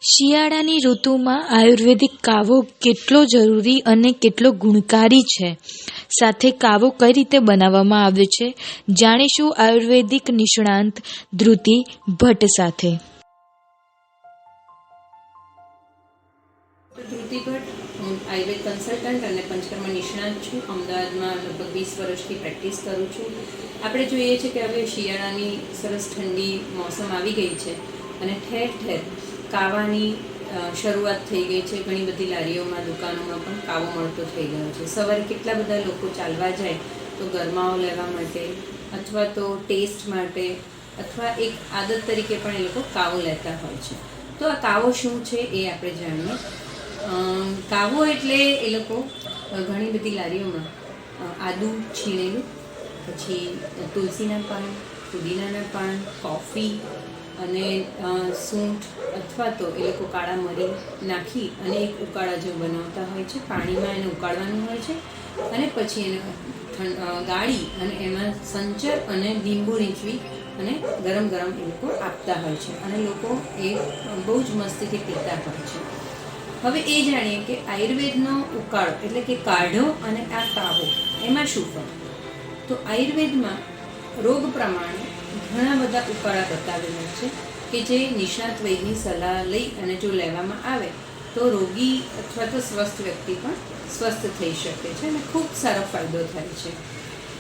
શિયાળાની ઋતુમાં આયુર્વેદિક કાવો કેટલો જરૂરી અને કેટલો ગુણકારી છે, સાથે કાવો કઈ રીતે બનાવવામાં આવે છે, જાણીશું આયુર્વેદિક નિષ્ણાંત ધ્રુતિ ભટ્ટ સાથે. ધ્રુતિ ભટ્ટ, હું આયુર્વેદ કન્સલ્ટન્ટ અને પંચકર્મ નિષ્ણાંત છું. અમદાવાદમાં લગભગ 20 વર્ષથી પ્રેક્ટિસ કરું છું. આપણે જોઈએ છીએ કે હવે શિયાળાની સરસ ઠંડી મોસમ આવી ગઈ છે અને ઠેર ઠેર કાવાની શરૂઆત થઈ ગઈ છે. ઘણી બધી લારીઓમાં, દુકાનોમાં પણ કાવો મળતો થઈ ગયો છે. સવારે કેટલા બધા લોકો ચાલવા જાય તો ગરમાવો લેવા માટે અથવા તો ટેસ્ટ માટે અથવા એક આદત તરીકે પણ એ લોકો કાવો લેતા હોય છે. તો આ કાવો શું છે એ આપણે જાણીએ. કાવો એટલે એ લોકો ઘણી બધી લારીઓમાં આદું છીણેલું, પછી તુલસીના પાન, પુદીનાના પાન, કોફી અને સૂંઠ અથવા તો એ લોકો કાળા મરી નાખી અને એક ઉકાળા જેવું બનાવતા હોય છે. પાણીમાં એને ઉકાળવાનું હોય છે અને પછી એને ગાળી અને એમાં સંચર અને લીંબુ નીચવી અને ગરમ ગરમ એ લોકો આપતા હોય છે અને લોકો એ બહુ જ મસ્તીથી પીતા હોય છે. હવે એ જાણીએ કે આયુર્વેદનો ઉકાળો એટલે કે કાઢો અને આ કાવો એમાં શું ફરક. તો આયુર્વેદમાં રોગ પ્રમાણે ઘણા બધા ઉકાળા બતાવેલા છે કે જે નિષ્ણાત વૈદની સલાહ લઈ અને જો લેવામાં આવે તો રોગી અથવા તો સ્વસ્થ વ્યક્તિ પણ સ્વસ્થ થઈ શકે છે અને ખૂબ સારો ફાયદો થાય છે.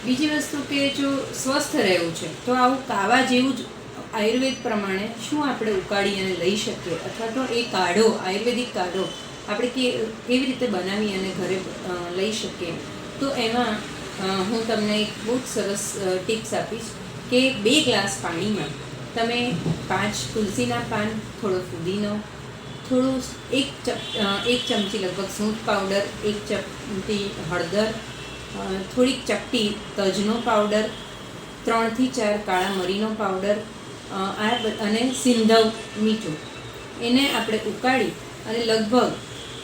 બીજી વસ્તુ કે જો સ્વસ્થ રહેવું છે તો આવું કાવા જેવું જ આયુર્વેદ પ્રમાણે શું આપણે ઉકાળી અને લઈ શકીએ અથવા તો એ કાઢો, આયુર્વેદિક કાઢો આપણે કેવી રીતે બનાવી અને ઘરે લઈ શકીએ. તો એમાં હું તમને એક બહુ જ સરસ ટિપ્સ આપીશ કે 2 ગ્લાસ પાણીમાં તમે 5 તુલસીના પાન, થોડો ફુદીનો, થોડું એક ચમચી લગભગ સૂંઠ પાવડર, 1 ચમચી હળદર, થોડીક ચપટી તજનો પાવડર, 3 થી 4 કાળા મરીનો પાવડર અને સિંધવ મીઠું એને આપણે ઉકાળી અને લગભગ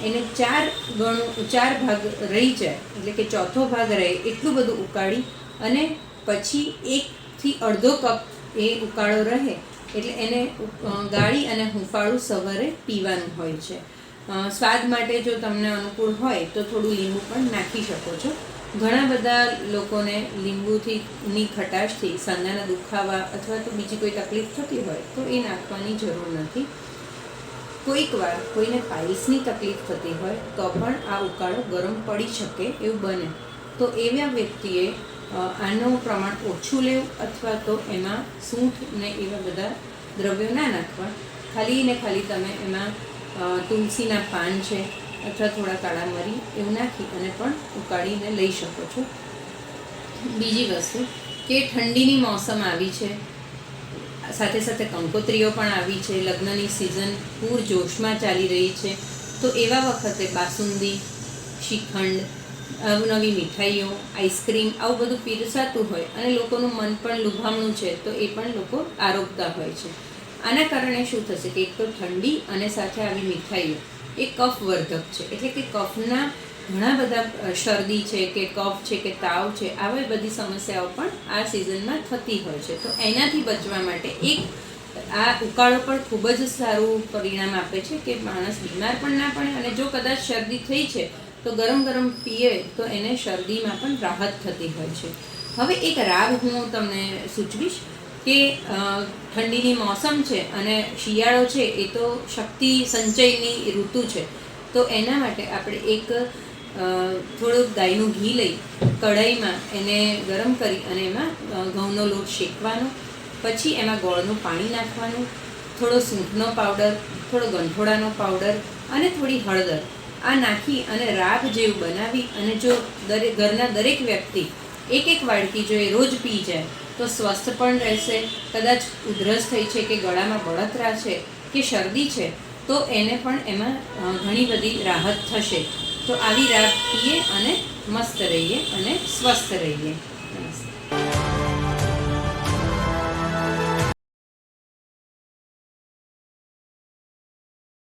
એને 4 ભાગ રહી જાય એટલે કે ચોથો ભાગ રહે એટલું બધું ઉકાળી અને પછી 1 થી અડધો કપ એ ઉકાળો રહે એટલે એને ગાળી અને હુંફાળું સવારે પીવાનું હોય છે. સ્વાદ માટે જો તમને અનુકૂળ હોય તો થોડું લીંબુ પણ નાખી શકો છો. ઘણા બધા લોકોને લીંબુની ખટાશથી સાંધાના દુખાવા અથવા તો બીજી કોઈ તકલીફ થતી હોય તો એ નાખવાની જરૂર નથી. કોઈક વાર કોઈને પાઇલ્સની તકલીફ થતી હોય તો પણ આ ઉકાળો ગરમ પડી શકે એવું બને તો એવા વ્યક્તિએ આનું પ્રમાણ ઓછું લેવું અથવા તો એમાં સૂંઠ ને એવા બધા દ્રવ્યો ના નાખવા. ખાલી ને ખાલી તમે એમાં તુલસીના પાન છે અથવા થોડા કાળા મરી એવું નાખી અને પણ ઉકાળીને લઈ શકો છો. બીજી વસ્તુ કે ઠંડીની મોસમ આવી છે, સાથે સાથે કંકોત્રીઓ પણ આવી છે, લગ્નની સિઝન પૂરજોશમાં ચાલી રહી છે, તો એવા વખતે બાસુંદી, શ્રીખંડ, નવી મીઠાઈઓ, આઈસ્ક્રીમ આવું બધું પીરસાતું હોય અને લોકોનું મન પણ લુભામણું છે તો એ પણ લોકો આરોગતા હોય છે. આના કારણે શું થશે કે એક તો ઠંડી અને સાથે આવી મીઠાઈઓ એ કફવર્ધક છે એટલે કે કફના ઘણા બધા શરદી છે કે કફ છે કે તાવ છે આવી બધી સમસ્યાઓ પણ આ સિઝનમાં થતી હોય છે. તો એનાથી બચવા માટે આ ઉકાળો પણ ખૂબ જ સારું પરિણામ આપે છે કે માણસ બીમાર પણ ના પડે અને જો કદાચ શરદી થઈ છે તો ગરમ ગરમ પીએ તો એને શરદીમાં પણ રાહત થતી હોય છે. હવે એક રાગ હું તમને સૂચવીશ કે ઠંડીની મોસમ છે અને શિયાળો છે એ તો શક્તિ સંચયની ઋતુ છે તો એના માટે આપણે એક થોડું ગાયનું ઘી લઈ કઢાઈમાં એને ગરમ કરી અને એમાં ઘઉંનો લોટ શેકવાનો, પછી એમાં ગોળનું પાણી નાખવાનું, થોડો સૂંઠનો પાવડર, થોડો ગંઠોડાનો પાવડર અને થોડી હળદર આ નાખી અને રાબ જેવું બનાવી અને જો ઘરના દરેક વ્યક્તિ એક વાડકી જો એ રોજ પી જાય તો સ્વસ્થ પણ રહેશે. કદાચ ઉધરસ થઈ છે કે ગળામાં બળતરા છે કે શરદી છે તો એને પણ એમાં ઘણી બધી રાહત થશે. તો આવી રાબ પીએ અને મસ્ત રહીએ અને સ્વસ્થ રહીએ.